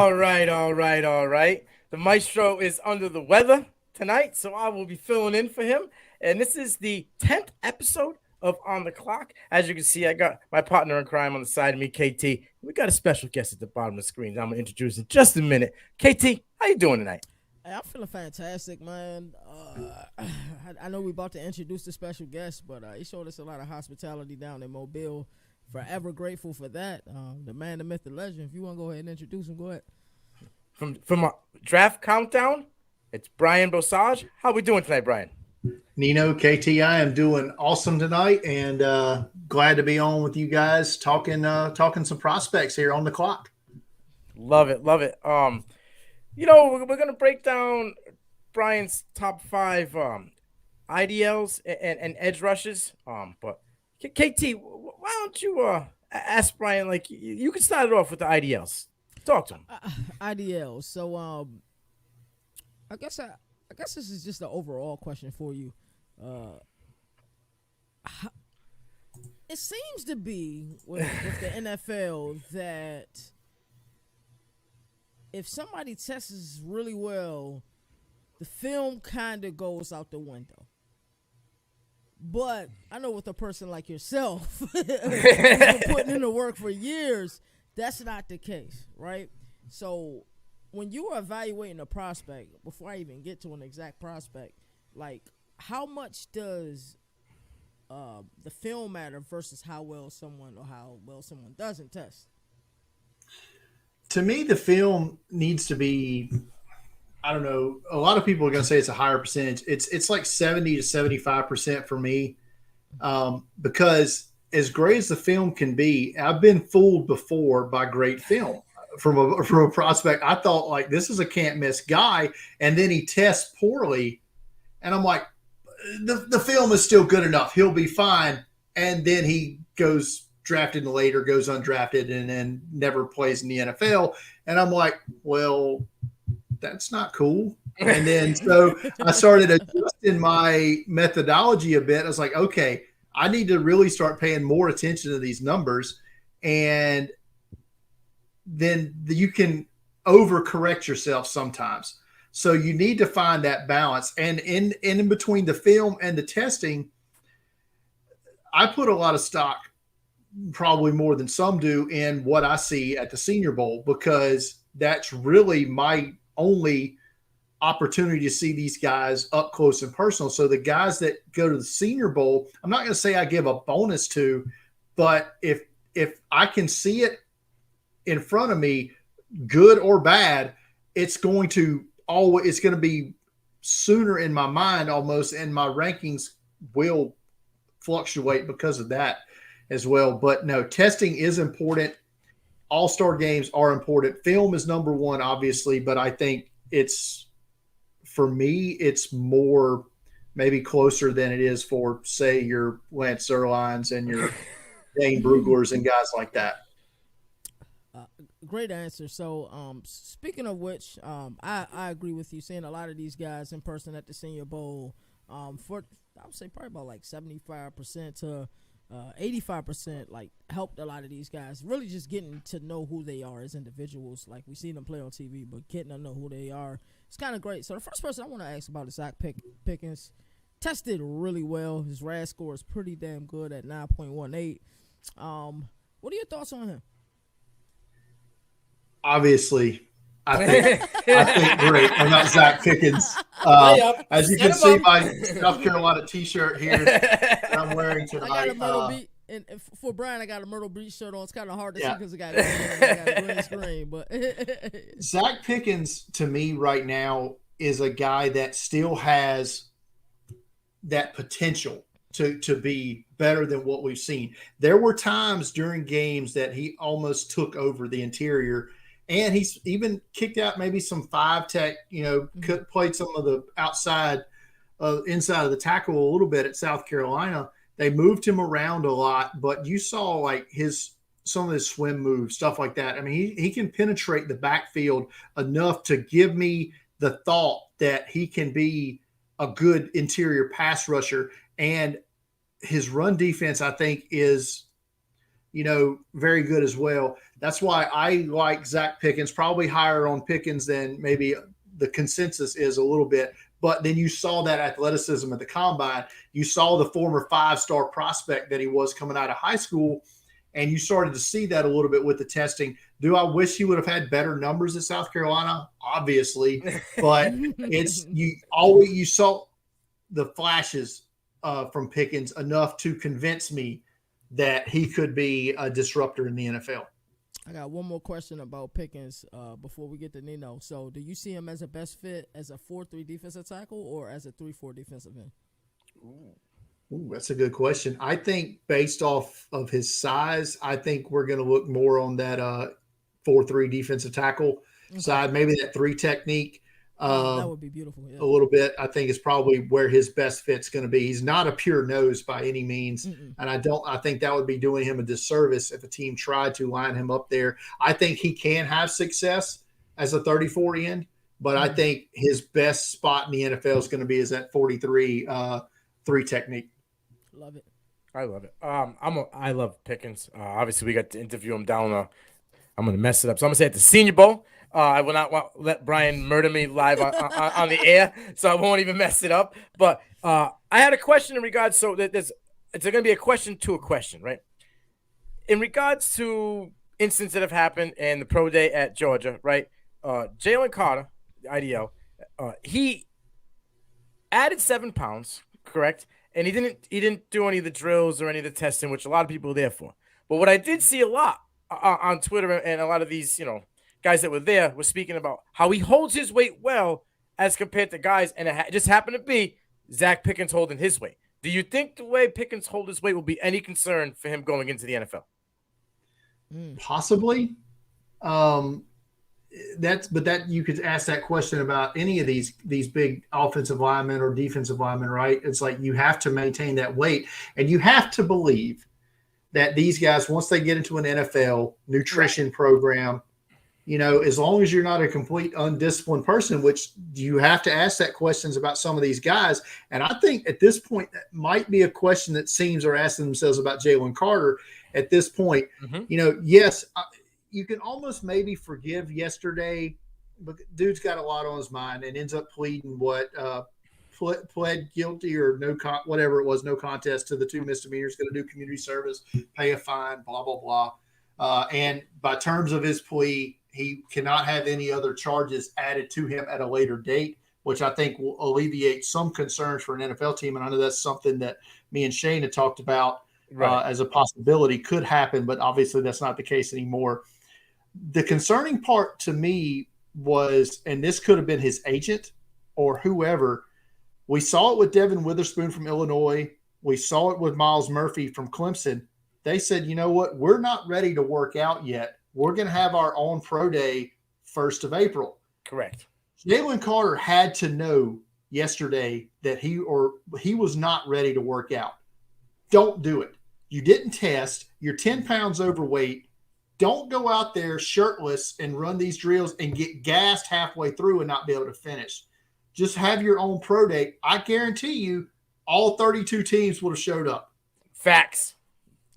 All right. The maestro is under the weather tonight, so I will be filling in for him. And this is the 10th episode of On the Clock. As you can see, I got my partner in crime on the side of me, KT. We got a special guest at the bottom of the screen. I'm going to introduce in just a minute. KT, how you doing tonight? Hey, I'm feeling fantastic, man. I know we about to introduce the special guest, but he showed us a lot of hospitality down in Mobile. Forever grateful for that. The man, the myth, the legend. If you want to go ahead and introduce him, go ahead. From our draft countdown, it's Brian Bosage. How we doing tonight, Brian? Nino, KT, I am doing awesome tonight, and glad to be on with you guys talking some prospects here on the clock. Love it. We're gonna break down Brian's top five IDLs and edge rushes. But KT, why don't you ask Brian? Like you can start it off with the IDLs. Talk to him. IDL. So I guess I guess this is just an overall question for you. How, it seems to be with the NFL that if somebody tests really well, the film kind of goes out the window. But I know with a person like yourself, who's been putting in the work for years, that's not the case, right? So when you are evaluating a prospect, before I even get to an exact prospect, like how much does the film matter versus how well someone doesn't test? To me, the film needs to be. I don't know. A lot of people are going to say it's a higher percentage. It's like 70 to 75% for me, because as great as the film can be, I've been fooled before by great film from a prospect. I thought like this is a can't miss guy, and then he tests poorly, and I'm like, the film is still good enough. He'll be fine, and then he goes drafted later, goes undrafted, and then never plays in the NFL, and I'm like, well, that's not cool. And then so I started adjusting my methodology a bit. I was like, okay, I need to really start paying more attention to these numbers. And then you can overcorrect yourself sometimes. So you need to find that balance. And in between the film and the testing, I put a lot of stock, probably more than some do, in what I see at the Senior Bowl, because that's really my only opportunity to see these guys up close and personal. So the guys that go to the Senior Bowl, I'm not going to say I give a bonus to, but if I can see it in front of me, good or bad, it's going to be sooner in my mind almost, and my rankings will fluctuate because of that as well. But no, testing is important. All-star games are important. Film is number one, obviously, but I think for me, it's more maybe closer than it is for, say, your Lance Zierleins and your Dane Bruglers and guys like that. Great answer. So, speaking of which, I agree with you. Seeing a lot of these guys in person at the Senior Bowl, for I would say probably about like 75% to 85%, like helped a lot of these guys. Really, just getting to know who they are as individuals. Like we see them play on TV, but getting to know who they are, it's kind of great. So the first person I want to ask about is Zach Pickens. Tested really well. His RAS score is pretty damn good at 9.18. What are your thoughts on him? Obviously, I think great about Zach Pickens. As you can see, my South Carolina T-shirt here that I'm wearing I got tonight. a Myrtle Beach, and for Brian, I got a Myrtle Beach shirt on. It's kind of hard to see because I got a green screen. But Zach Pickens, to me, right now, is a guy that still has that potential to be better than what we've seen. There were times during games that he almost took over the interior. And he's even kicked out maybe some 5-tech, played some of the inside of the tackle a little bit at South Carolina. They moved him around a lot, but you saw like some of his swim moves, stuff like that. I mean, he can penetrate the backfield enough to give me the thought that he can be a good interior pass rusher. And his run defense, I think, is very good as well. That's why I like Zach Pickens, probably higher on Pickens than maybe the consensus is a little bit. But then you saw that athleticism at the combine. You saw the former 5-star prospect that he was coming out of high school, and you started to see that a little bit with the testing. Do I wish he would have had better numbers at South Carolina? Obviously, but you saw the flashes from Pickens enough to convince me that he could be a disruptor in the NFL. I got one more question about Pickens before we get to Nino. So, do you see him as a best fit as a 4-3 defensive tackle or as a 3-4 defensive end? Ooh, that's a good question. I think based off of his size, I think we're going to look more on that 4-3 defensive tackle side, maybe that 3 technique. That would be beautiful. Yeah. A little bit. I think it's probably where his best fit's going to be. He's not a pure nose by any means. And I think that would be doing him a disservice if a team tried to line him up there. I think he can have success as a 34 end, but I think his best spot in the NFL is going to be as that 43 3 technique. Love it. I love it. I love Pickens. Obviously, we got to interview him down. I'm going to mess it up. So I'm going to say at the Senior Bowl. I will not let Brian murder me live on the air, so I won't even mess it up. But I had a question in regards. So it's going to be a question to a question, right? In regards to incidents that have happened in the pro day at Georgia, right? Jalen Carter, IDL, he added 7 pounds, correct? And he didn't do any of the drills or any of the testing, which a lot of people are there for. But what I did see a lot on Twitter and a lot of these, guys that were there were speaking about how he holds his weight well as compared to guys, and it just happened to be Zach Pickens holding his weight. Do you think the way Pickens holds his weight will be any concern for him going into the NFL? Possibly. But you could ask that question about any of these big offensive linemen or defensive linemen, right? It's like you have to maintain that weight, and you have to believe that these guys, once they get into an NFL nutrition program, as long as you're not a complete undisciplined person, which you have to ask that questions about some of these guys. And I think at this point, that might be a question that teams are asking themselves about Jalen Carter at this point. Yes, you can almost maybe forgive yesterday, but dude's got a lot on his mind and ends up pleading pled guilty or whatever it was, no contest to the 2 misdemeanors, going to do community service, pay a fine, blah, blah, blah. And by terms of his plea, he cannot have any other charges added to him at a later date, which I think will alleviate some concerns for an NFL team. And I know that's something that me and Shane had talked about as a possibility could happen, but obviously that's not the case anymore. The concerning part to me was, and this could have been his agent or whoever, we saw it with Devin Witherspoon from Illinois. We saw it with Miles Murphy from Clemson. They said, you know what, we're not ready to work out yet. We're going to have our own pro day 1st of April. Correct. Jalen Carter had to know yesterday that he was not ready to work out. Don't do it. You didn't test. You're 10 pounds overweight. Don't go out there shirtless and run these drills and get gassed halfway through and not be able to finish. Just have your own pro day. I guarantee you all 32 teams would have showed up. Facts.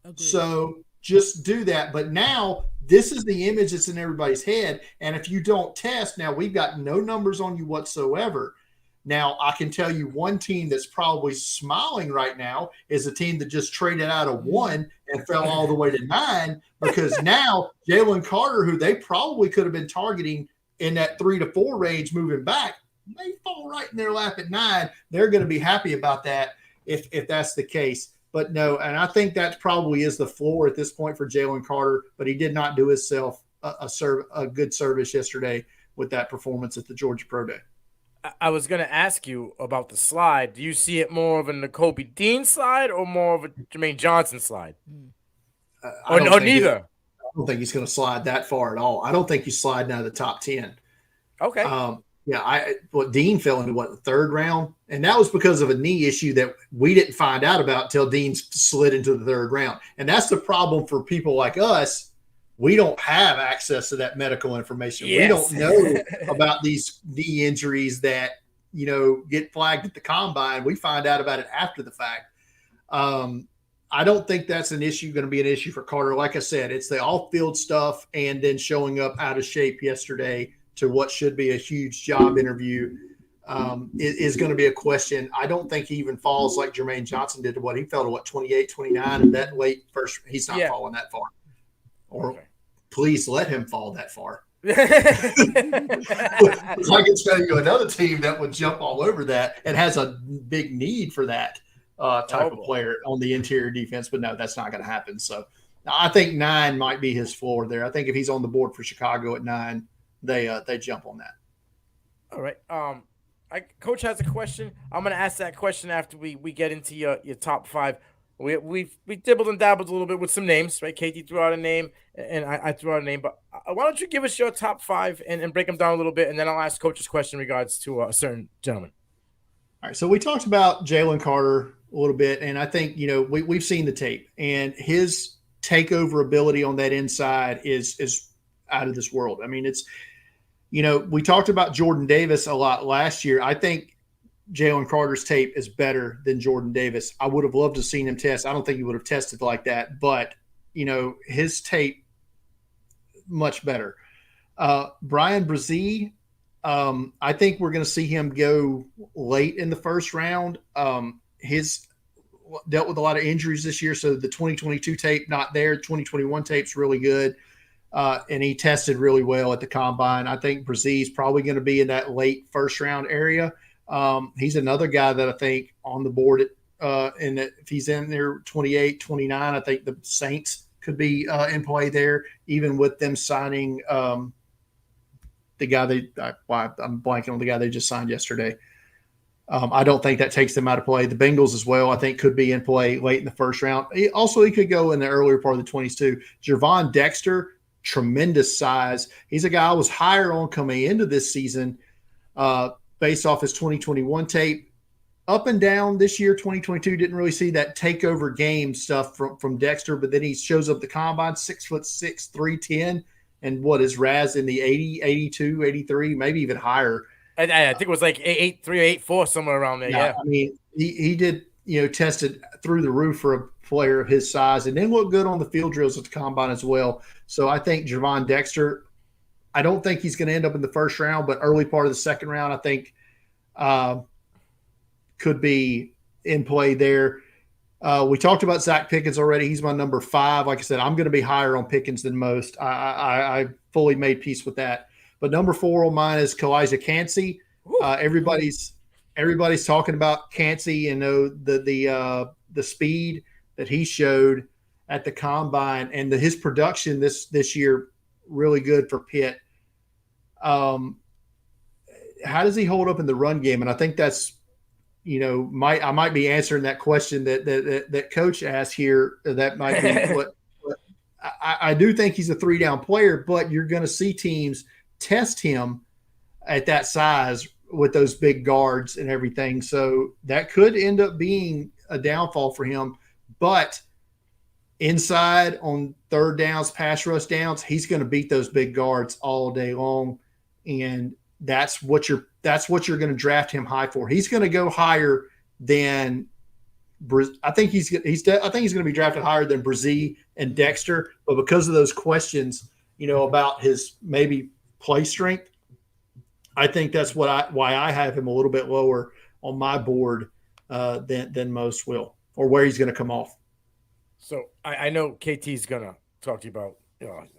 Agreed. So just do that. But now this is the image that's in everybody's head. And if you don't test, now we've got no numbers on you whatsoever. Now, I can tell you one team that's probably smiling right now is a team that just traded out of 1 and fell all the way to 9, because now Jalen Carter, who they probably could have been targeting in that 3 to 4 range moving back, may fall right in their lap at 9. They're going to be happy about that if that's the case. But no, and I think that probably is the floor at this point for Jalen Carter, but he did not do himself a good service yesterday with that performance at the Georgia Pro Day. I was going to ask you about the slide. Do you see it more of a Nakobe Dean slide or more of a Jermaine Johnson slide? Or neither? I don't think he's going to slide that far at all. I don't think he's sliding out of the top 10. Okay. Dean fell into the 3rd round, and that was because of a knee issue that we didn't find out about until Dean slid into the 3rd round. And that's the problem for people like us. We don't have access to that medical information. Yes. We don't know about these knee injuries that, get flagged at the combine. We find out about it after the fact. I don't think that's going to be an issue for Carter. Like I said, it's the off-field stuff and then showing up out of shape yesterday to what should be a huge job interview is going to be a question. I don't think he even falls like Jermaine Johnson did to what he fell to, 28, 29, and that late first. He's not falling that far. Or please let him fall that far. I can tell you another team that would jump all over that and has a big need for that type of player on the interior defense, but no, that's not going to happen. So I think 9 might be his floor there. I think if he's on the board for Chicago at 9, they jump on that. All right. Coach has a question. I'm going to ask that question after we get into your top 5. We dibbled and dabbled a little bit with some names, right? KT threw out a name, and I threw out a name. But why don't you give us your top 5 and break them down a little bit, and then I'll ask Coach's question in regards to a certain gentleman. All right, so we talked about Jalen Carter a little bit, and I think, we've seen the tape, and his takeover ability on that inside is out of this world. I mean, it's, we talked about Jordan Davis a lot last year. I think Jalen Carter's tape is better than Jordan Davis. I would have loved to have seen him test. I don't think he would have tested like that, but, his tape, much better. Brian Brzee, I think we're going to see him go late in the first round. His dealt with a lot of injuries this year, so the 2022 tape not there. 2021 tape's really good, and he tested really well at the combine. I think Brzee's probably going to be in that late first round area. He's another guy that I think on the board, and if he's in there 28, 29, I think the Saints could be in play there, even with them signing the guy I'm blanking on the guy they just signed yesterday. I don't think that takes them out of play. The Bengals as well, I think, could be in play late in the first round. He could go in the earlier part of the 20s too. Gervon Dexter, tremendous size. He's a guy I was higher on coming into this season based off his 2021 tape. Up and down this year, 2022, didn't really see that takeover game stuff from Dexter, but then he shows up the combine, 6'6", 310, and what is Raz in the 80, 82, 83, maybe even higher. I think it was like 8'3", 8'4", somewhere around there. Yeah. I mean, he did, tested through the roof for a player of his size, and then looked good on the field drills at the combine as well. So I think Gervon Dexter, I don't think he's going to end up in the first round, but early part of the second round, I think could be in play there. We talked about Zach Pickens already. He's my number 5. Like I said, I'm going to be higher on Pickens than most. I fully made peace with that. But number 4 on mine is Kalijah Kancey. Everybody's talking about Kancey and the speed that he showed at the combine and his production this year really good for Pitt. How does he hold up in the run game? And I think that's I might be answering that question that Coach asked here. That might be what I do think he's a 3-down player, but you're going to see teams test him at that size with those big guards and everything. So that could end up being a downfall for him. But inside on third downs, pass rush downs, he's going to beat those big guards all day long. And that's what you're going to draft him high for. He's going to go higher than I think he's going to be drafted higher than Brzee and Dexter, but because of those questions, about his maybe play strength, I think that's why I have him a little bit lower on my board than most will, or where he's going to come off. So I know KT's going to talk to you about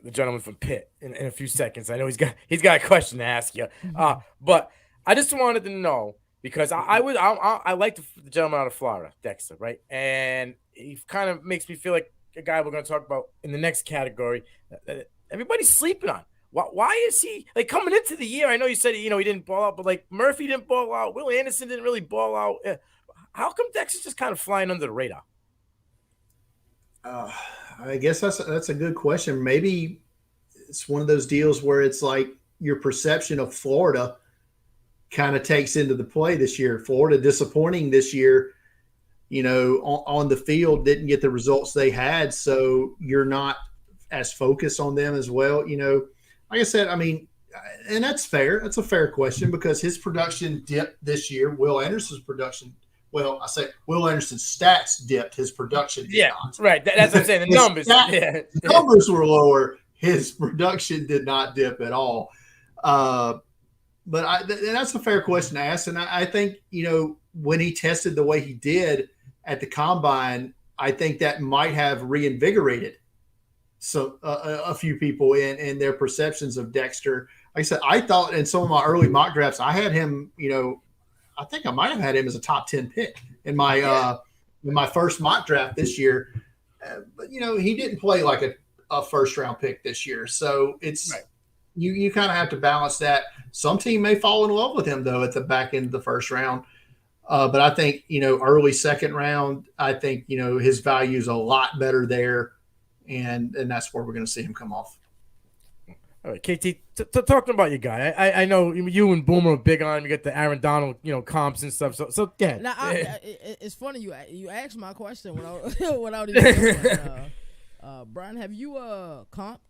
the gentleman from Pitt in a few seconds. I know he's got a question to ask you, but I just wanted to know, because I like the gentleman out of Florida, Dexter, right? And he kind of makes me feel like a guy we're going to talk about in the next category that everybody's sleeping on. Why is he coming into the year? I know you said he didn't ball out, but Murphy didn't ball out, Will Anderson didn't really ball out. How come Dexter's just kind of flying under the radar? I guess that's a good question. Maybe it's one of those deals where it's like your perception of Florida kind of takes into the play this year. Florida disappointing this year, on the field, didn't get the results they had. So you're not as focused on them as well. Like I said, I mean, and that's fair. That's a fair question because his production dipped this year. Will Anderson's production well, I say Will Anderson's stats dipped, his production did not. Right. That's what I'm saying. The numbers. The numbers were lower. His production did not dip at all. But that's a fair question to ask. And I think, when he tested the way he did at the combine, I think that might have reinvigorated a few people in their perceptions of Dexter. Like I said, I thought in some of my early mock drafts, I had him, I think I might have had him as a top 10 pick in my first mock draft this year. But, he didn't play like a first round pick this year. So it's right. You kind of have to balance that. Some team may fall in love with him, though, at the back end of the first round. But I think, early second round, I think, his value is a lot better there. And that's where we're going to see him come off. All right, KT, talking about your guy, I know you and Boomer are big on him. You get the Aaron Donald, comps and stuff. So yeah. Now, it's funny you asked my question without even Brian, have you comp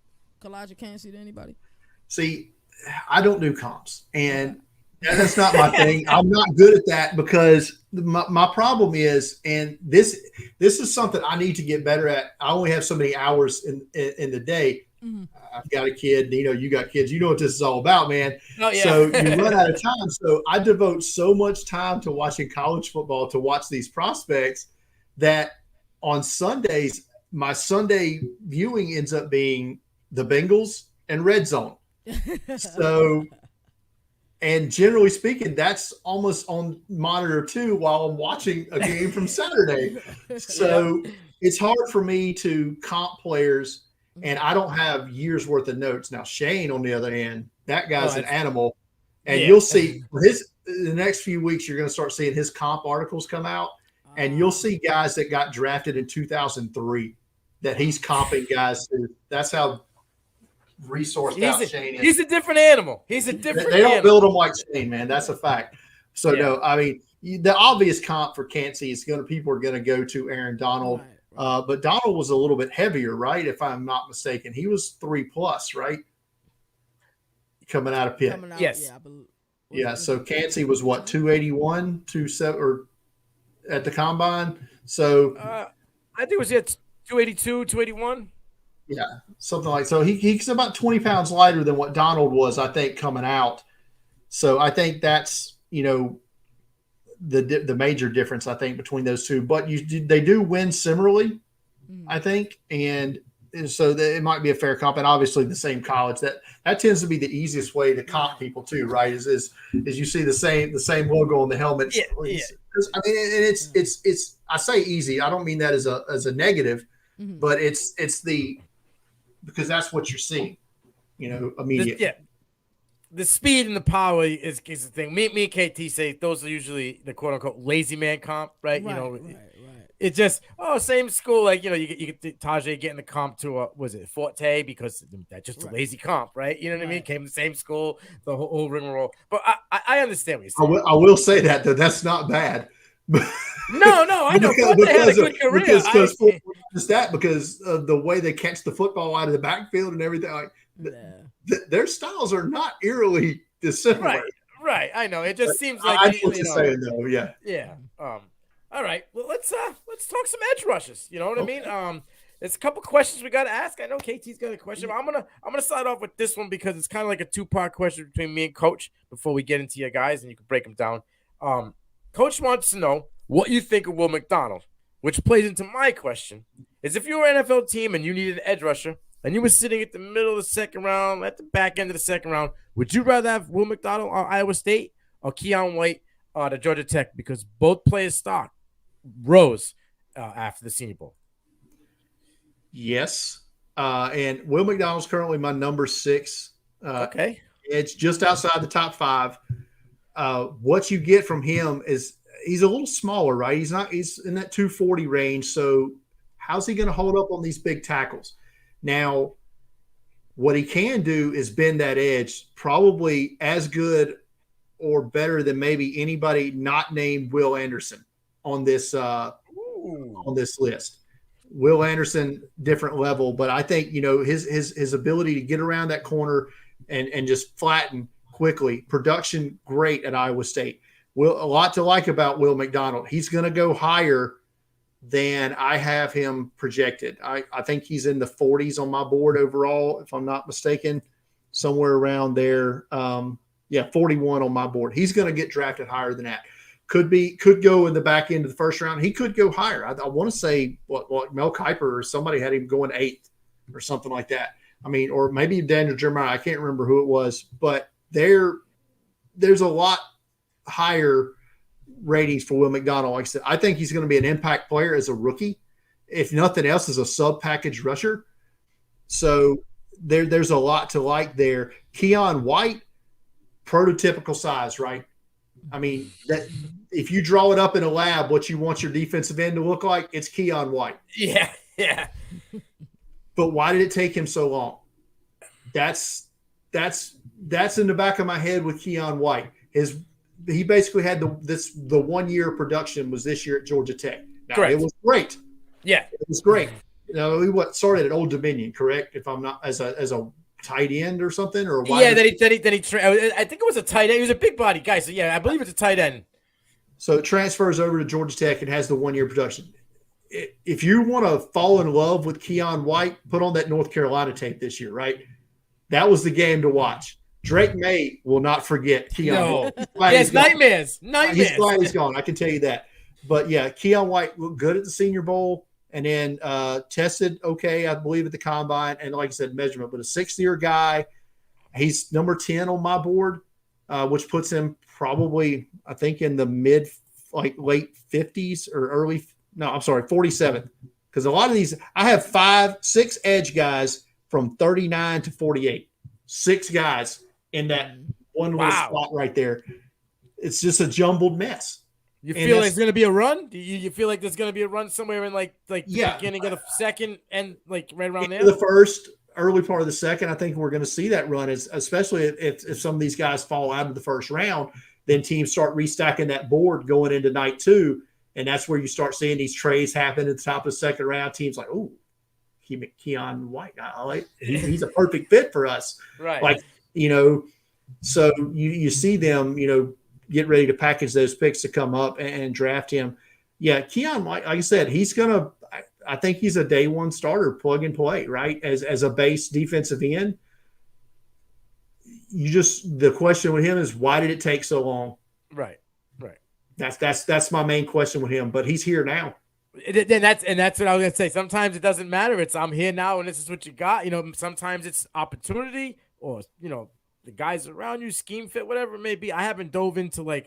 Kalijah Kancey to anybody? See, I don't do comps, and that's not my thing. I'm not good at that because my problem is, and this is something I need to get better at. I only have so many hours in the day. Mm-hmm. I've got a kid. You got kids. You know what this is all about, man. Oh, yeah. So you run out of time. So I devote so much time to watching college football to watch these prospects that on Sundays, my Sunday viewing ends up being the Bengals and Red Zone. So, and generally speaking, that's almost on monitor too while I'm watching a game from Saturday. So it's hard for me to comp players, and I don't have years worth of notes. Now, Shane, on the other hand, that guy's an animal, and you'll see the next few weeks, you're going to start seeing his comp articles come out, and you'll see guys that got drafted in 2003 that he's comping guys to. That's how resourced out Shane is. He's a different animal. He's a different They don't build him like Shane, man. That's a fact. So, no, I mean, the obvious comp for Kancey is people are going to go to Aaron Donald. Right. But Donald was a little bit heavier, right? If I'm not mistaken. He was 3+, right? Coming out of Pitt. Yes. Yeah, so Kancey was what, 281, 27, or at the combine? So I think it was 282, 281. Yeah, something like so. He's about 20 pounds lighter than what Donald was, I think, coming out. So I think that's the major difference, I think, between those two. But they do win similarly, I think, and so it might be a fair comp. And obviously, the same college that tends to be the easiest way to comp people too, right? Is you see the same logo on the helmet. Yeah. I mean, and it's I say easy. I don't mean that as a negative, but it's because that's what you're seeing, immediately. The speed and the power is the thing. Me and KT say those are usually the quote unquote lazy man comp, right? Right. It's just same school. Like you get Tajay getting the comp to was it Forte because that's just a lazy comp, right? You know what I mean? Came from the same school, the whole rigmarole. But I understand what you're saying. I will say that though, that's not bad. No, I know. Forte had a good career. Because of the way they catch the football out of the backfield and everything, like their styles are not eerily dissimilar. Right. I know. It just seems like I know what you're saying, though. Yeah. Yeah. All right. Well, let's talk some edge rushes. You know what I mean? There's a couple questions we got to ask. I know KT's got a question, but I'm gonna start off with this one because it's kind of like a two-part question between me and Coach before we get into your guys, and you can break them down. Coach wants to know what you think of Will McDonald, which plays into my question. Is if you were an NFL team and you needed an edge rusher and you were sitting at the middle of the second round, at the back end of the second round, would you rather have Will McDonald on Iowa State or Keon White to Georgia Tech? Because both players' stock rose after the Senior Bowl. Yes. And Will McDonald's currently my number 6. Okay. It's just outside the top 5. What you get from him is he's a little smaller, right? He's in that 240 range. So how's he going to hold up on these big tackles? Now, what he can do is bend that edge probably as good or better than maybe anybody not named Will Anderson on this list. Will Anderson, different level, but I think his ability to get around that corner and just flatten quickly. Production great at Iowa State. A lot to like about Will McDonald. He's going to go higher than I have him projected. I think he's in the 40s on my board overall, if I'm not mistaken, somewhere around there. 41 on my board. He's going to get drafted higher than that. Could go in the back end of the first round. He could go higher. I want to say what Mel Kiper or somebody had him going 8th or something like that. I mean, or maybe Daniel Jeremiah. I can't remember who it was, but there's a lot higher ratings for Will McDonald. Like I said, I think he's going to be an impact player as a rookie, if nothing else, as a sub-package rusher. So there's a lot to like there. Keon White, prototypical size, right? I mean, that if you draw it up in a lab, what you want your defensive end to look like, it's Keon White. Yeah. But why did it take him so long? That's in the back of my head with Keon White. He basically had the 1 year production was this year at Georgia Tech. Now, correct. It was great. Yeah, it was great. You know, he started at Old Dominion, correct? If I'm not as a tight end or something, or wide then he I think it was a tight end. He was a big body guy, so yeah, I believe it's a tight end. So it transfers over to Georgia Tech and has the 1 year production. If you want to fall in love with Keon White, put on that North Carolina tape this year, right? That was the game to watch. Drake May will not forget Keon White. Yes, nightmares. He's glad he's gone. I can tell you that. But yeah, Keon White looked good at the Senior Bowl and then tested okay, I believe, at the Combine. And like I said, measurement. But a 6th-year guy, he's number 10 on my board, which puts him probably, I think, in the late 50s or 47th. Because a lot of these, I have 6 edge guys from 39 to 48. 6 guys in that one little spot right there. It's just a jumbled mess. You feel like there's going to be a run? Do you feel like there's going to be a run somewhere in the beginning of the second and right around there? The first, early part of the second, I think we're going to see that run, especially if some of these guys fall out of the first round. Then teams start restacking that board going into night 2, and that's where you start seeing these trades happen at the top of the second round. Teams like, oh, Keon White, he's a perfect fit for us. Right. So you see them, get ready to package those picks to come up and draft him. Yeah, Keon White, like I said, I think he's a day one starter, plug and play, right? As a base defensive end. The question with him is, why did it take so long? Right. That's my main question with him, but he's here now. And that's what I was gonna say. Sometimes it doesn't matter. It's I'm here now, and this is what you got. Sometimes it's opportunity, or the guys around you, scheme fit, whatever it may be. I haven't dove into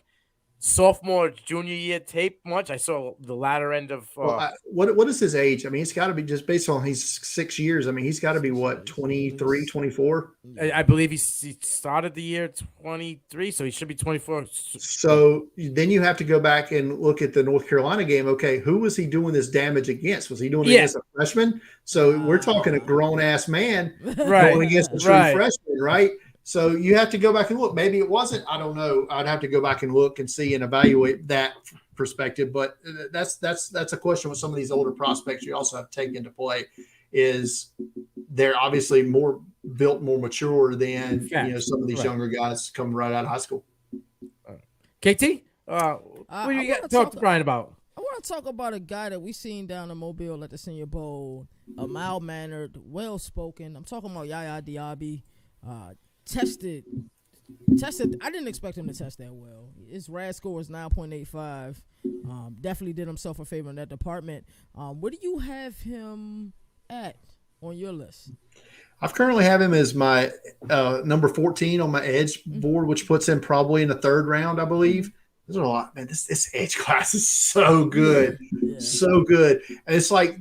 sophomore, junior year tape much. I saw the latter end of. What is his age? I mean, it's got to be just based on he's 6 years. I mean, he's got to be 23, 24. I believe he started the year 23, so he should be 24. So then you have to go back and look at the North Carolina game. Okay, who was he doing this damage against? Was he doing it against a freshman? So we're talking a grown ass man going against a true freshman, right? So you have to go back and look. Maybe it wasn't. I don't know. I'd have to go back and look and see and evaluate that perspective. But that's a question with some of these older prospects you also have to take into play. Is they're obviously more mature than some of these younger guys coming right out of high school. KT, what do you got to talk to Brian about? I want to talk about a guy that we seen down in Mobile at the Senior Bowl, a mild-mannered, well-spoken. I'm talking about Yaya Diaby. Tested. I didn't expect him to test that well. His RAS score was 9.85. Definitely did himself a favor in that department. Where do you have him at on your list? I've currently have him as my number 14 on my edge board, which puts him probably in the 3rd round, I believe. There's a lot, man. This edge class is so good, so good. And it's like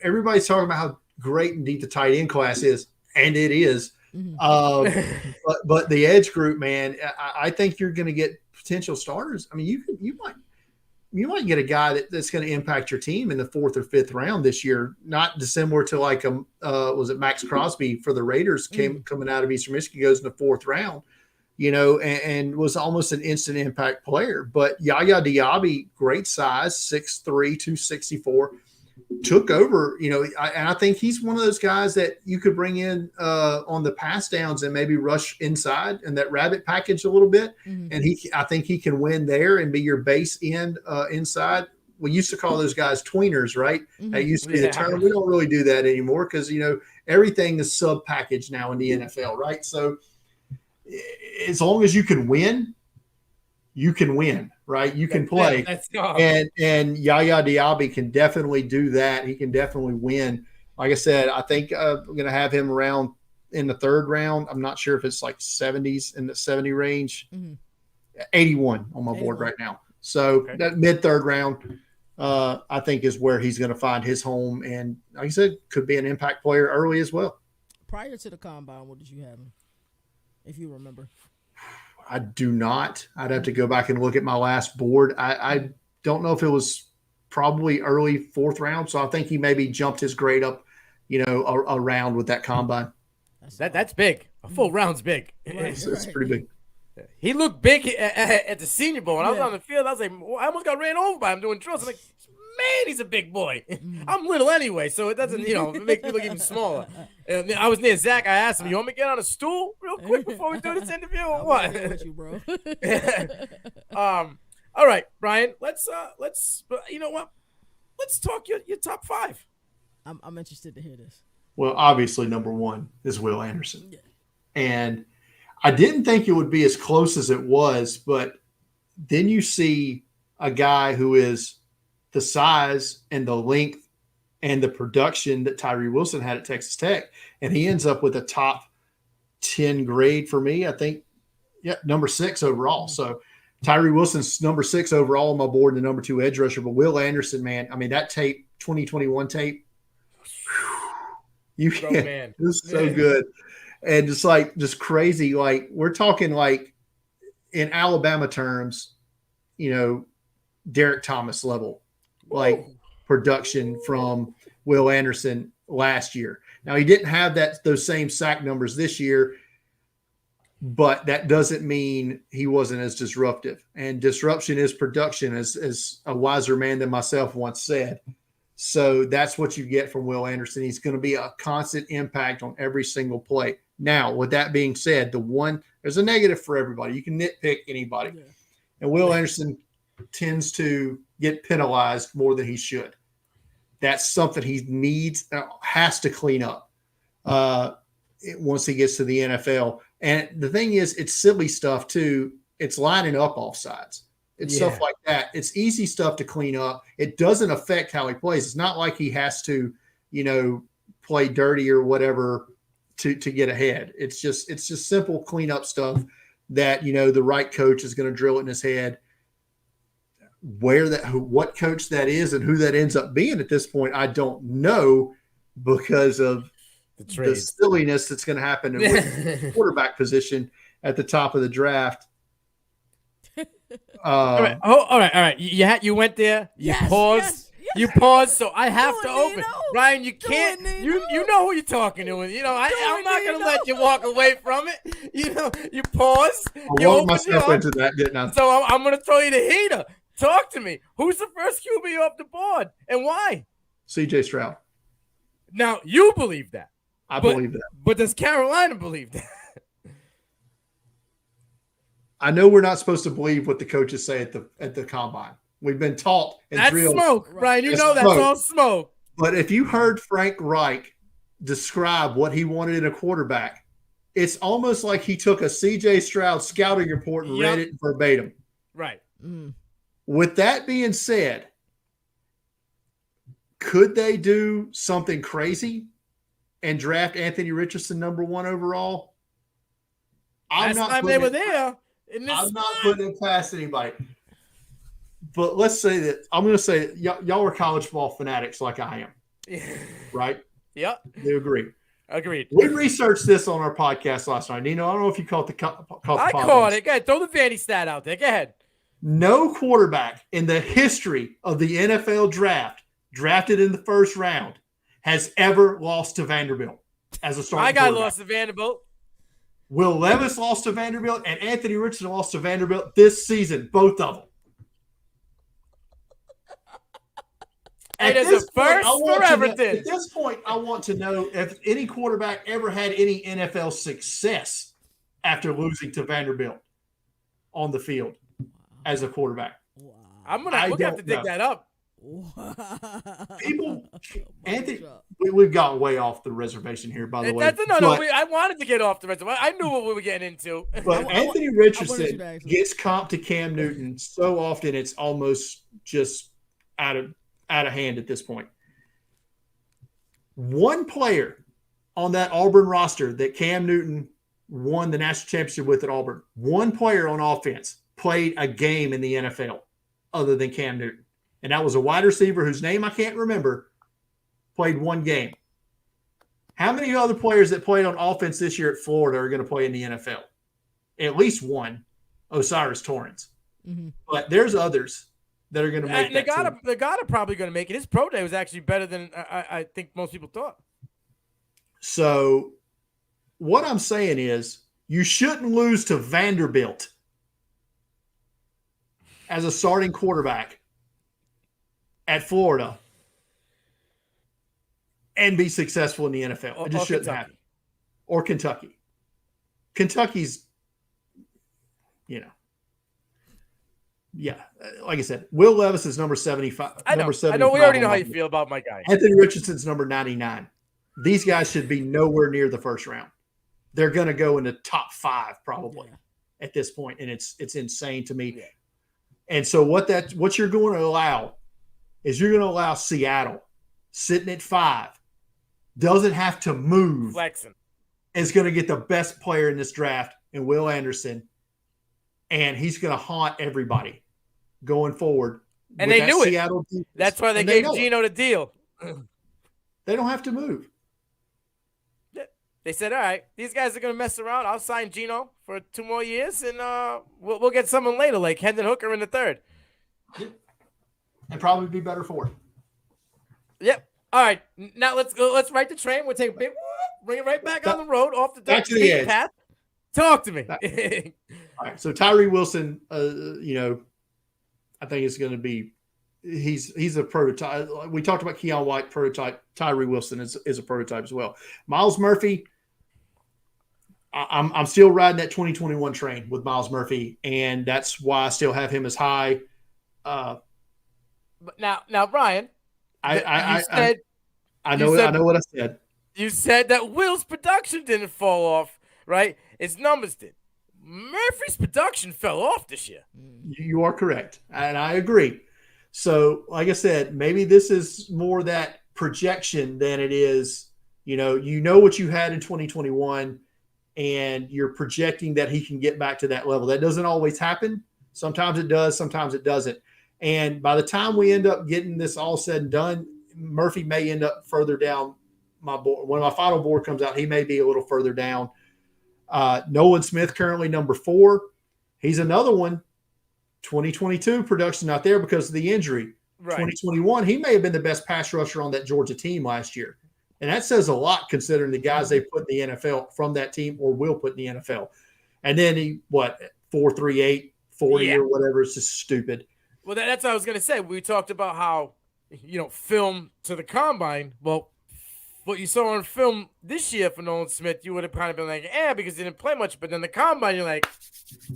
everybody's talking about how great and deep the tight end class is, and it is. But the edge group, man, I think you're going to get potential starters. I mean, you might get a guy that's going to impact your team in the 4th or 5th round this year. Not dissimilar to was it Max Crosby for the Raiders coming out of Eastern Michigan, goes in the 4th round, and was almost an instant impact player. But Yaya Diaby, great size, 6'3", 264. took over, and I think he's one of those guys that you could bring in on the pass downs and maybe rush inside and that rabbit package a little bit. Mhm. And I think he can win there and be your base end inside. We used to call those guys tweeners, right? Mhm. That used to be the term. We don't really do that anymore because, everything is sub package now in the NFL, right? So as long as you can win, right? You can play. Let's go. And Yaya Diaby can definitely do that. He can definitely win. Like I said, I think we're going to have him around in the third round. I'm not sure if it's like 70s in the 70 range. Mhm. 81 on my board 81. right now. So that mid third round, I think is where he's going to find his home. And like I said, could be an impact player early as well. Prior to the combine, what did you have him? If you remember. I do not. I'd have to go back and look at my last board. I don't know if it was probably early fourth round. So I think he maybe jumped his grade up, around with that combine. That's big. A full round's big. Right. It's pretty big. He looked big at the Senior Bowl. When I was on the field, I was like, I almost got ran over by him doing drills. I'm like, man, he's a big boy. I'm little anyway, so it doesn't, make me look even smaller. And I was near Zach. I asked him, you want me to get on a stool real quick before we do this interview or what? I'm with you, bro. All right, Brian, let's you know what? Let's talk your top 5. I'm interested to hear this. Well, obviously, number one is Will Anderson. Yeah. And I didn't think it would be as close as it was, but then you see a guy who is the size and the length and the production that Tyree Wilson had at Texas Tech, and he ends up with a top 10 grade for me. I think, number 6 overall. So Tyree Wilson's number 6 overall on my board and the number 2 edge rusher. But Will Anderson, man, I mean, that tape, 2021 tape, it was so good. And just crazy. Like, we're talking like in Alabama terms, Derek Thomas level, like production from Will Anderson last year. Now, he didn't have those same sack numbers this year, but that doesn't mean he wasn't as disruptive. And disruption is production, as a wiser man than myself once said. So that's what you get from Will Anderson. He's going to be a constant impact on every single play. Now, with that being said, there's a negative for everybody. You can nitpick anybody. Yeah. And Will Anderson tends to get penalized more than he should. That's something he has to clean up once he gets to the NFL. And the thing is, it's silly stuff too. It's lining up offsides. It's stuff like that. It's easy stuff to clean up. It doesn't affect how he plays. It's not like he has to, play dirty or whatever to get ahead. It's just simple cleanup stuff that, the right coach is going to drill it in his head. What coach that is and who that ends up being at this point, I don't know, because of the silliness that's going to happen in the quarterback position at the top of the draft. All right. You went there. You paused. Yes. You paused, so I have to open. Ryan, you can't. You know who you're talking to. I'm not going to let you walk away from it. You pause. I walked myself into that, didn't I? So I'm going to throw you the heater. Talk to me. Who's the first QB off the board, and why? C.J. Stroud. Now you believe that. I believe that. But does Carolina believe that? I know we're not supposed to believe what the coaches say at the combine. We've been taught and that's drilled. Smoke, Brian. That's all smoke. But if you heard Frank Reich describe what he wanted in a quarterback, it's almost like he took a C.J. Stroud scouting report and read it verbatim. Right. Mm. With that being said, could they do something crazy and draft Anthony Richardson number 1 overall? I'm not putting it past anybody. But let's say that I'm going to say that y'all are college ball fanatics like I am. Yeah. Right? Yep. You agree? Agreed. We researched this on our podcast last night. Nino, I don't know if you caught the I caught it. Go ahead. Throw the Vandy stat out there. Go ahead. No quarterback in the history of the NFL draft drafted in the first round has ever lost to Vanderbilt as a starting quarterback. My guy lost to Vanderbilt. Will Levis lost to Vanderbilt, and Anthony Richardson lost to Vanderbilt this season, both of them. It is a first for everything. At this point, I want to know if any quarterback ever had any NFL success after losing to Vanderbilt on the field as a quarterback. Wow. We're gonna have to dig that up. Wow. People, Anthony, we've gotten way off the reservation here, by the way. I wanted to get off the reservation. I knew what we were getting into. But Anthony Richardson gets comped to Cam Newton so often it's almost just out of hand at this point. One player on that Auburn roster that Cam Newton won the national championship with at Auburn, one player on offense played a game in the NFL other than Cam Newton. And that was a wide receiver whose name I can't remember, played one game. How many other players that played on offense this year at Florida are going to play in the NFL? At least one, Osiris Torrance. Mm-hmm. But there's others that are going to make that. They got probably going to make it. His pro day was actually better than I think most people thought. So what I'm saying is you shouldn't lose to Vanderbilt as a starting quarterback at Florida and be successful in the NFL. It just shouldn't happen. Or Kentucky. Kentucky's, yeah, like I said, Will Levis is number 75. I know we already know how you feel about my guy. Anthony Richardson's number 99. These guys should be nowhere near the first round. They're going to go in the top 5 probably at this point, and it's insane to me. Yeah. And so what you're going to allow is you're going to allow Seattle sitting at 5, doesn't have to move, flexing, is going to get the best player in this draft in Will Anderson, and he's going to haunt everybody going forward. And they knew Seattle it. Defense. That's why they gave Gino the deal. They don't have to move. They said, all right, these guys are going to mess around. I'll sign Gino for 2 more years, and we'll get someone later, like Hendon Hooker in the 3rd. And probably be better for it. Yep. All right. Now let's go. Let's ride the train. We'll take a big bring it right back on the road off the back to the edge path. Talk to me. All right. So Tyree Wilson, I think it's going to be he's a prototype. We talked about Keon White prototype. Tyree Wilson is a prototype as well. Myles Murphy. I'm still riding that 2021 train with Myles Murphy, and that's why I still have him as high. But now, Brian, I know what I said. You said that Will's production didn't fall off, right? His numbers did. Murphy's production fell off this year. You are correct, and I agree. So, like I said, maybe this is more that projection than it is. You know what you had in 2021. And you're projecting that he can get back to that level. That doesn't always happen. Sometimes it does, sometimes it doesn't. And by the time we end up getting this all said and done, Murphy may end up further down my board. When my final board comes out, he may be a little further down. Nolan Smith, currently number 4. He's another one. 2022 production not there because of the injury. Right. 2021, he may have been the best pass rusher on that Georgia team last year. And that says a lot considering the guys they put in the NFL from that team or will put in the NFL. And then 4.38, 40 or whatever. It's just stupid. Well, that's what I was going to say. We talked about how, film to the combine. Well, what you saw on film this year for Nolan Smith, you would have kind of been like, because he didn't play much. But then the combine, you're like.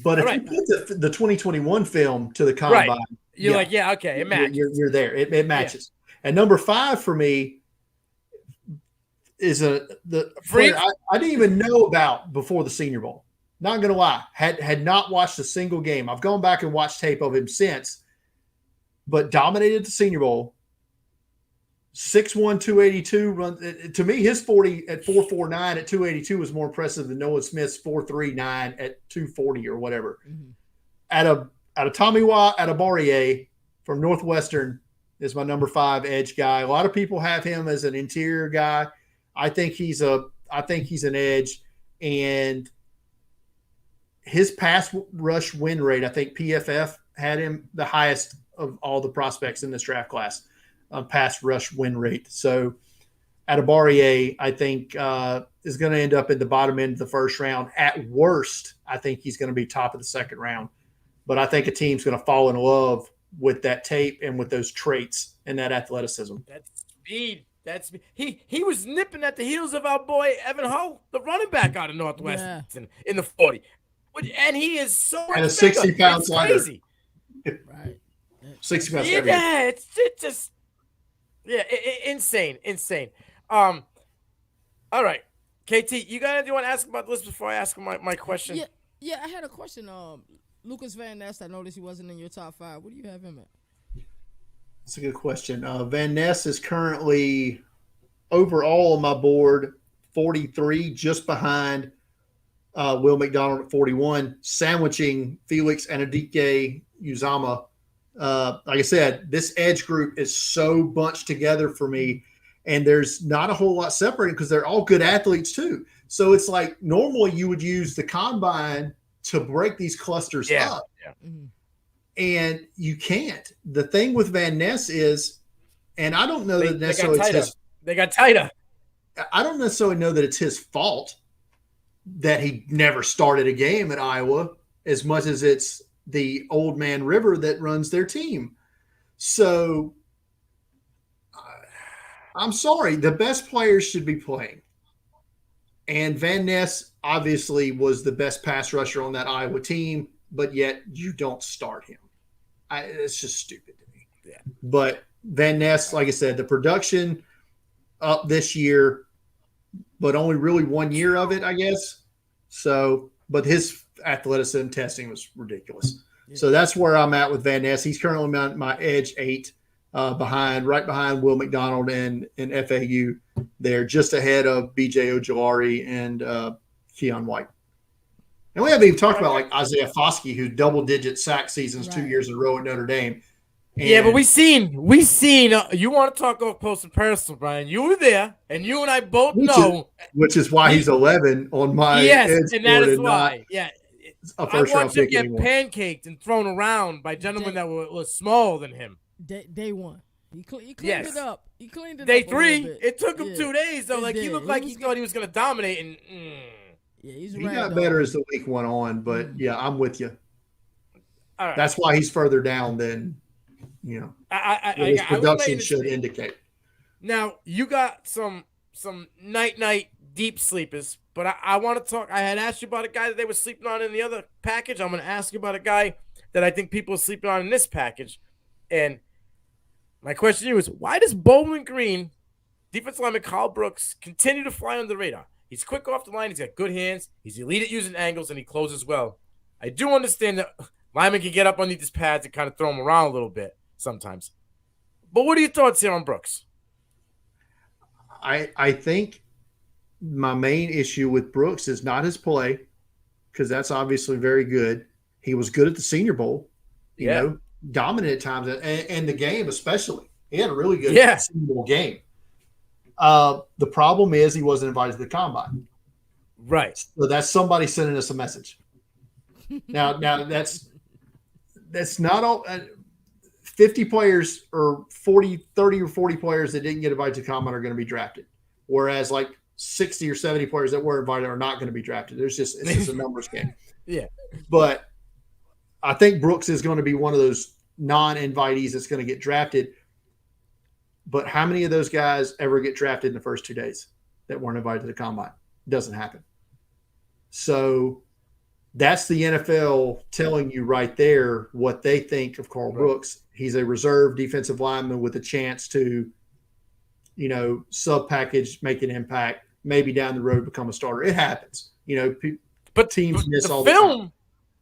But if you put the 2021 film to the combine. Right. You're like, okay, it matches. You're there. It matches. Yeah. And number 5 for me is the player I didn't even know about before the Senior Bowl. Not going to lie. Had not watched a single game. I've gone back and watched tape of him since, but dominated the Senior Bowl. 6'1", 282 run. To me, his 40 at 4.49 at 282 was more impressive than Nolan Smith's 4.39 at 240 or whatever. Mm-hmm. Out of Tommy Adebawore from Northwestern is my number 5 edge guy. A lot of people have him as an interior guy. I think he's an edge, and his pass rush win rate, I think PFF had him the highest of all the prospects in this draft class, pass rush win rate. So Adebawore, I think, is going to end up at the bottom end of the first round. At worst, I think he's going to be top of the second round. But I think a team's going to fall in love with that tape and with those traits and that athleticism. That's speed. That's speed. He was nipping at the heels of our boy Evan Hull, the running back out of Northwestern in the 40. And he is so much and a 60 pound slider. Crazy. Right. 60 pounds. Yeah, it's just insane. All right. KT, you got anything you want to ask about this before I ask my question? Yeah, I had a question. Lucas Van Ness, I noticed he wasn't in your top 5. What do you have him at? That's a good question. Van Ness is currently overall on my board 43, just behind Will McDonald at 41, sandwiching Felix Anudike Uzama. Like I said, this edge group is so bunched together for me, and there's not a whole lot separating because they're all good athletes too. So it's like normally you would use the combine to break these clusters up. Yeah. Mm-hmm. And you can't. The thing with Van Ness is, and I don't know that necessarily they got tighter. I don't necessarily know that it's his fault that he never started a game at Iowa as much as it's the old man River that runs their team. So I'm sorry, the best players should be playing. And Van Ness obviously was the best pass rusher on that Iowa team, but yet you don't start him. It's just stupid to me. Yeah. But Van Ness, like I said, the production up this year, but only really 1 year of it, I guess. So, but his athleticism testing was ridiculous. Yeah. So that's where I'm at with Van Ness. He's currently my edge 8, right behind Will McDonald and FAU. They're just ahead of BJ Ojulari and Keon White. And we haven't even talked about like Isaiah Foskey, who double-digit sack seasons 2 years in a row at Notre Dame. And yeah, but we seen. You want to talk up close and personal, Brian? You were there, and you and I both know. Which is why he's 11 on my. Yes, and that is why. Yeah, a first round pick get pancaked and thrown around by gentlemen that were smaller than him. Day one, he cleaned it up. He cleaned it Day up. Day 3, it took him 2 days though. Like he looked like he thought he was going to dominate, and yeah, he got better as the week went on. But yeah, I'm with you. All right. That's why he's further down than. His production should indicate. Now you got some night deep sleepers, but I want to talk. I had asked you about a guy that they were sleeping on in the other package. I'm going to ask you about a guy that I think people are sleeping on in this package. And my question to you is, why does Bowling Green defensive lineman Carl Brooks continue to fly under the radar? He's quick off the line. He's got good hands. He's elite at using angles, and he closes well. I do understand that linemen can get up underneath his pads and kind of throw him around a little bit sometimes. But what are your thoughts here on Brooks? I think my main issue with Brooks is not his play, because that's obviously very good. He was good at the Senior Bowl, you know, dominant at times, and the game especially. He had a really good Senior Bowl game. The problem is he wasn't invited to the combine. Right. So that's somebody sending us a message. Now that's not all. 50 players or 30 or 40 players that didn't get invited to the combine are going to be drafted, whereas like 60 or 70 players that were invited are not going to be drafted. It's just a numbers game. Yeah. But I think Brooks is going to be one of those non-invitees that's going to get drafted. But how many of those guys ever get drafted in the first 2 days that weren't invited to the combine? It doesn't happen. So that's the NFL telling you right there what they think of Carl Brooks. He's a reserve defensive lineman with a chance to, sub-package, make an impact, maybe down the road become a starter. It happens. But teams miss all the time.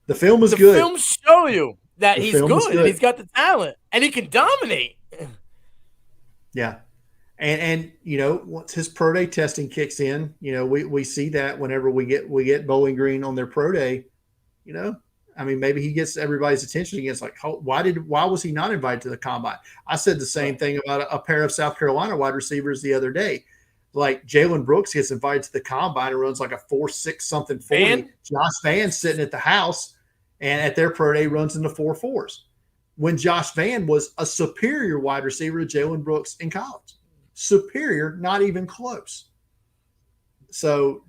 The film is good. The film show you that he's good. And he's got the talent, and he can dominate. Yeah. And once his pro day testing kicks in, we see that whenever we get Bowling Green on their pro day, maybe he gets everybody's attention against like, why was he not invited to the combine? I said the same thing about a pair of South Carolina wide receivers the other day. Like Jalen Brooks gets invited to the combine and runs like a 4.6 something 40. And Josh Vann sitting at the house and at their pro day runs in the 4.4s. When Josh Vann was a superior wide receiver to Jalen Brooks in college. Superior, not even close. So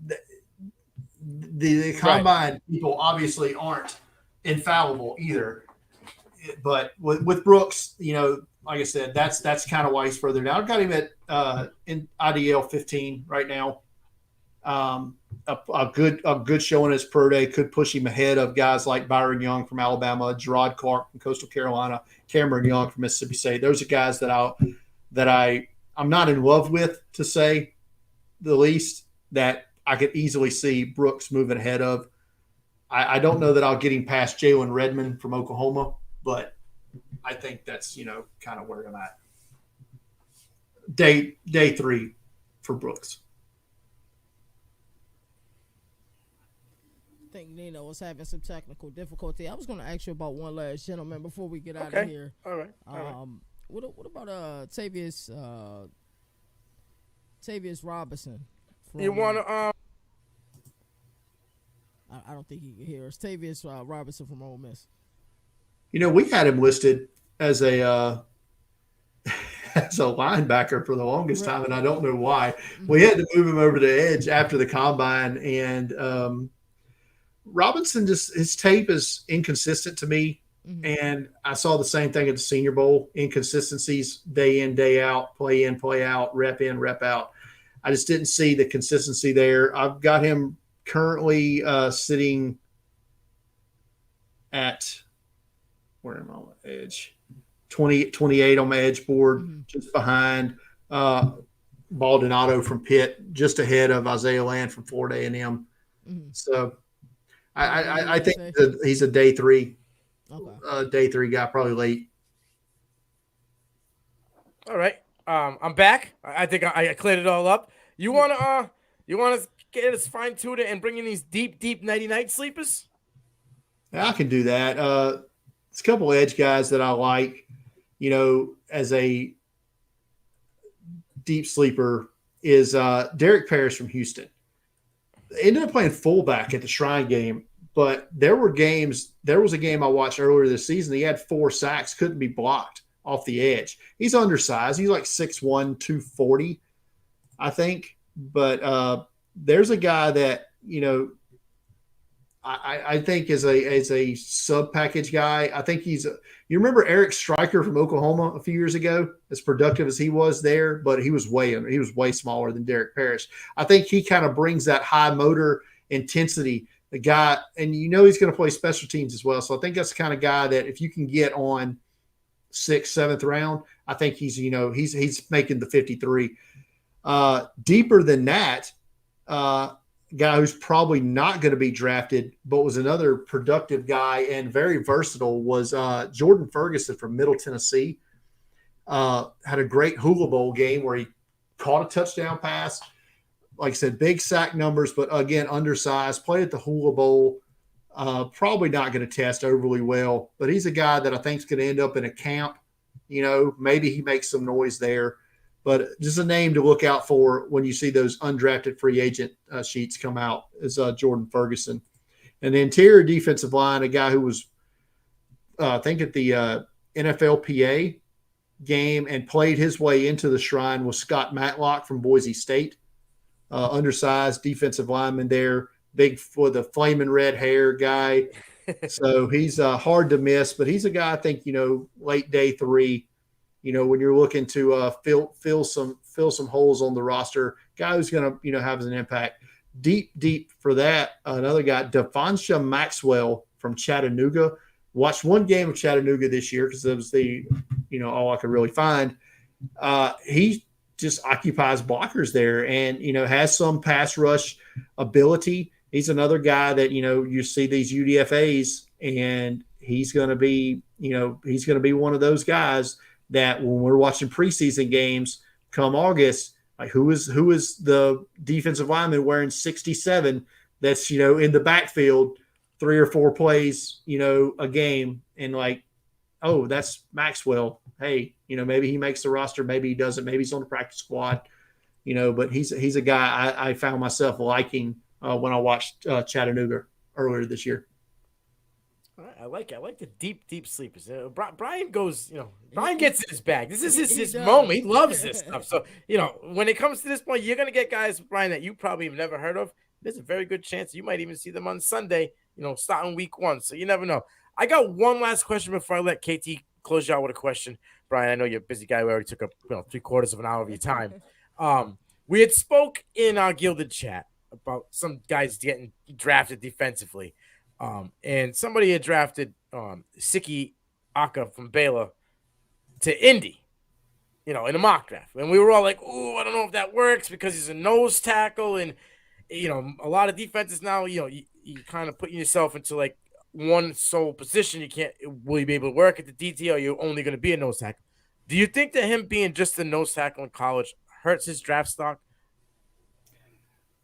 the combine people obviously aren't infallible either. But with Brooks, like I said, that's kind of why he's further down. I've got him at in IDL 15 right now. A good showing his pro day could push him ahead of guys like Byron Young from Alabama, Gerard Clark from Coastal Carolina, Cameron Young from Mississippi State. Those are guys that I'm not in love with, to say the least, that I could easily see Brooks moving ahead of. I don't know that I'll get him past Jalen Redmond from Oklahoma, but I think that's, kind of where I'm at. Day 3 for Brooks. I think Nino was having some technical difficulty. I was going to ask you about one last gentleman before we get out of here. All right. What about Tavius Robinson? You want to I don't think he can hear us. Tavius Robinson from Ole Miss. We had him listed as a as a linebacker for the longest time, and I don't know why. We had to move him over to edge after the combine, and Robinson, just his tape is inconsistent to me. And I saw the same thing at the Senior Bowl: inconsistencies day in, day out, play in, play out, rep in, rep out. I just didn't see the consistency there. I've got him currently sitting at, where am I on the edge? 28 on my edge board, just behind Baldonado from Pitt, just ahead of Isaiah Land from Florida A&M. So I think that he's a day 3. Okay. Day 3 guy, probably late. All right. I'm back. I think I cleared it all up. You wanna get us fine tuned and bring in these deep nighty night sleepers? Yeah, I can do that. It's a couple edge guys that I like. As a deep sleeper is Derek Parrish from Houston. They ended up playing fullback at the Shrine game, but there was a game I watched earlier this season. He had 4 sacks, couldn't be blocked off the edge. He's undersized. He's like 6'1", 240, I think. But there's a guy that, I think is a sub package guy. I think you remember Eric Stryker from Oklahoma a few years ago, as productive as he was there, but he was way smaller than Derek Parrish. I think he kind of brings that high motor intensity, the guy, and he's going to play special teams as well. So I think that's the kind of guy that if you can get on 6th, 7th round, I think he's making the 53. Deeper than that, guy who's probably not going to be drafted, but was another productive guy and very versatile, was Jordan Ferguson from Middle Tennessee. Had a great Hula Bowl game where he caught a touchdown pass. Like I said, big sack numbers, but again, undersized. Played at the Hula Bowl. Probably not going to test overly well, but he's a guy that I think is going to end up in a camp. Maybe he makes some noise there. But just a name to look out for when you see those undrafted free agent sheets come out is Jordan Ferguson. And the interior defensive line, a guy who was, I think, at the NFLPA game and played his way into the Shrine, was Scott Matlock from Boise State. Undersized defensive lineman there, big with the flaming red hair guy. So he's hard to miss, but he's a guy I think, late day 3, when you're looking to fill some holes on the roster, guy who's going to, have an impact. Deep for that, another guy, Devonshia Maxwell from Chattanooga. Watched one game of Chattanooga this year because it was the, all I could really find. He just occupies blockers there and, has some pass rush ability. He's another guy that, you see these UDFAs and he's going to be, one of those guys that when we're watching preseason games come August, like who is the defensive lineman wearing 67 that's, in the backfield 3 or 4 plays, a game, and like, oh, that's Maxwell. Hey, maybe he makes the roster, maybe he doesn't, maybe he's on the practice squad, but he's a guy I found myself liking when I watched Chattanooga earlier this year. I like the deep sleepers. Brian goes, Brian gets in his bag. This is his moment. He loves this stuff. So, when it comes to this point, you're going to get guys, Brian, that you probably have never heard of. There's a very good chance you might even see them on Sunday, starting week 1. So you never know. I got one last question before I let KT close you out with a question. Brian, I know you're a busy guy. We already took up 3/4 of an hour of your time. We had spoke in our Gilded chat about some guys getting drafted defensively. And somebody had drafted Siki Aka from Baylor to Indy, in a mock draft. And we were all like, ooh, I don't know if that works because he's a nose tackle. And, a lot of defenses now, you kind of putting yourself into like one sole position. Will you be able to work at the DT, or you're only going to be a nose tackle? Do you think that him being just a nose tackle in college hurts his draft stock?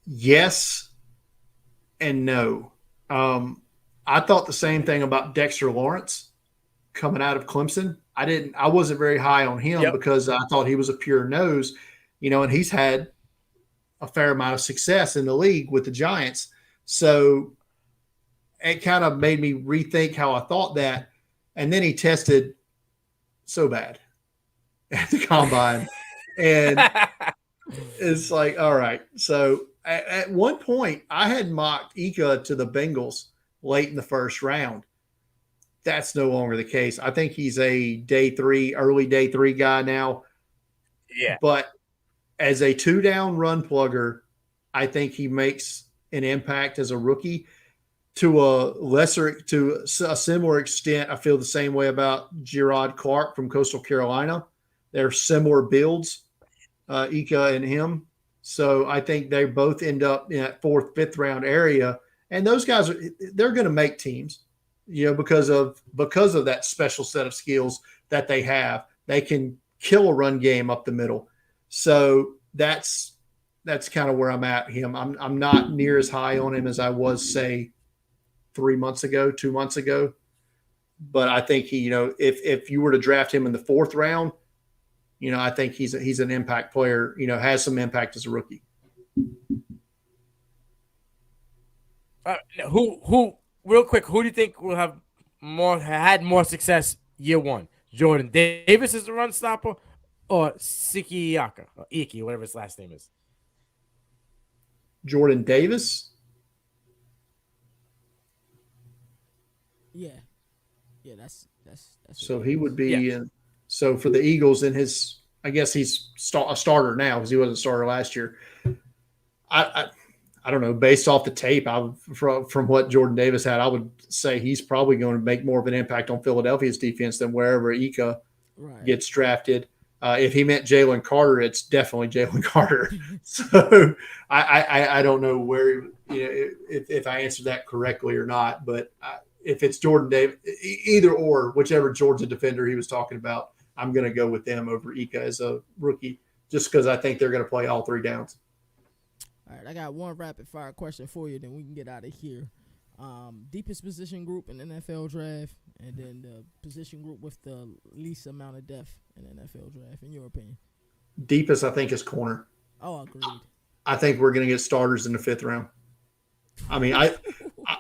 Yes and no. I thought the same thing about Dexter Lawrence coming out of Clemson. I wasn't very high on him because I thought he was a pure nose, and he's had a fair amount of success in the league with the Giants. So it kind of made me rethink how I thought that. And then he tested so bad at the combine. And it's like, all right. So at one point, I had mocked Ika to the Bengals late in the first round. That's no longer the case. I think he's a early day three guy now. Yeah. But as a 2-down run plugger, I think he makes an impact as a rookie. To a similar extent, I feel the same way about Gerard Clark from Coastal Carolina. They're similar builds, Ika and him. So I think they both end up in that 4th, 5th round area. And those guys they're going to make teams, because of that special set of skills that they have. They can kill a run game up the middle. So that's kind of where I'm at him. I'm not near as high on him as I was, say, 2 months ago. But I think he, if you were to draft him in the 4th round, I think he's an impact player, has some impact as a rookie. Who real quick, who do you think will have had more success year one? Jordan Davis is the run stopper, or Siki Ika, or Iki, whatever his last name is? Jordan Davis? Yeah, that's so he would be so for the Eagles in his, I guess he's a starter now because he wasn't a starter last year. I don't know, based off the tape, from what Jordan Davis had, I would say he's probably going to make more of an impact on Philadelphia's defense than wherever Ika gets drafted. If he meant Jalen Carter, it's definitely Jalen Carter. So I don't know where, if I answered that correctly or not, but if it's Jordan Davis, either or, whichever Georgia defender he was talking about, I'm going to go with them over Ika as a rookie, just because I think they're going to play all 3 downs. All right, I got one rapid fire question for you, then we can get out of here. Deepest position group in NFL draft, and then the position group with the least amount of depth in NFL draft, in your opinion? Deepest, I think, is corner. Oh, agreed. I think we're going to get starters in the 5th round. I mean,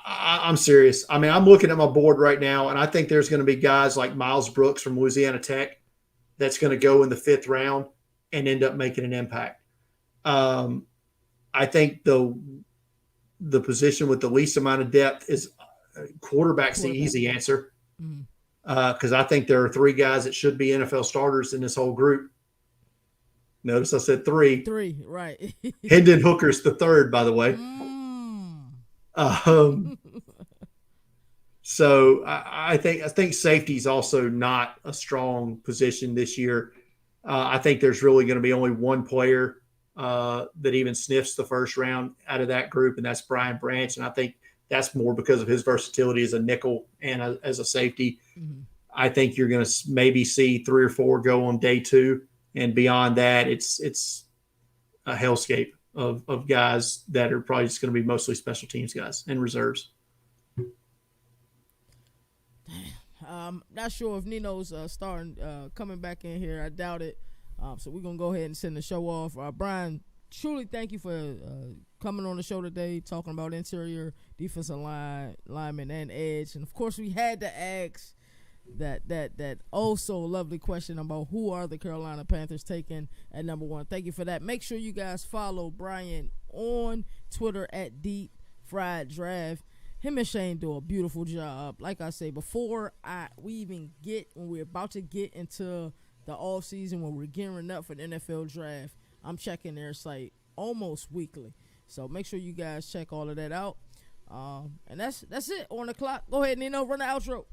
I'm serious. I mean, I'm looking at my board right now, and I think there's going to be guys like Miles Brooks from Louisiana Tech that's going to go in the 5th round and end up making an impact. I think the position with the least amount of depth is quarterback's the easy answer, because I think there are 3 guys that should be NFL starters in this whole group. Notice I said 3. 3, right. Hendon Hooker's the 3rd, by the way. So I think safety is also not a strong position this year. I think there's really going to be only one player that even sniffs the 1st round out of that group, and that's Brian Branch. And I think that's more because of his versatility as a nickel and as a safety. I think you're going to maybe see 3 or 4 go on day 2, and beyond that, it's a hellscape of guys that are probably just going to be mostly special teams guys and reserves. Not sure if Nino's starting coming back in here. I doubt it. So we're going to go ahead and send the show off. Brian, truly thank you for coming on the show today, talking about interior defensive lineman and edge. And, of course, we had to ask that so lovely question about who are the Carolina Panthers taking at number 1. Thank you for that. Make sure you guys follow Brian on Twitter at Deep Fried Draft. him and Shane do a beautiful job. Like I say, before when we're about to get into the off season, when we're gearing up for the NFL draft, I'm checking their site almost weekly. So make sure you guys check all of that out. And that's it on the clock. Go ahead, Nino, run the outro.